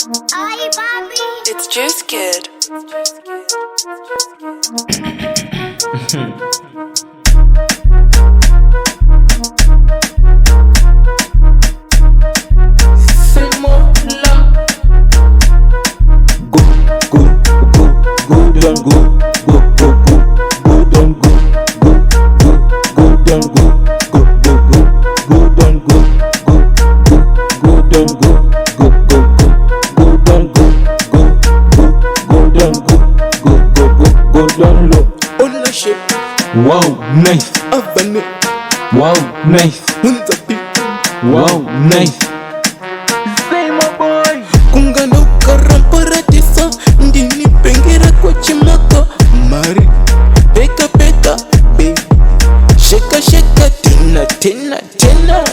Ay, papi. It's Juice Kid. Say more love. Good and good, good and good, good and good, good and good, good and good, good and good and low. Ownership. Wow, nice. Abane. Wow, nice. Unzapi. Wow, nice. Say my boy. Kungano karamparatiso. Ndini pengera kwa chimako. Mari. Peka peka. Baby. Shaka shaka. Tina tina tina.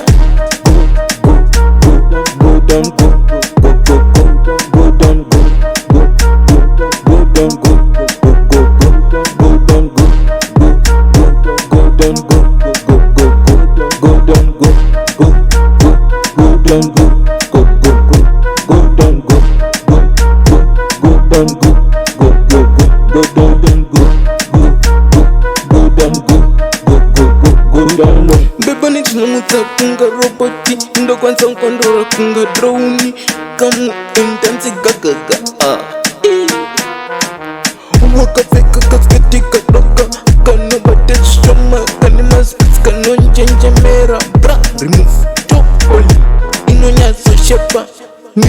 Good and good, good and good, good and good, good and good, good and good, good and good, good and good, good and good, good and good, good and good, good and good. Beba ni tunamuza kunga roboti. Ndo kwanza mkondora kunga droni. Kamu intensi gagaga. Waka feka kasketi kadoka. Kano bate shoma. Kani maspits kano njenje mera. Bra remove. Chop oli. Ino nyaso shepa. Ni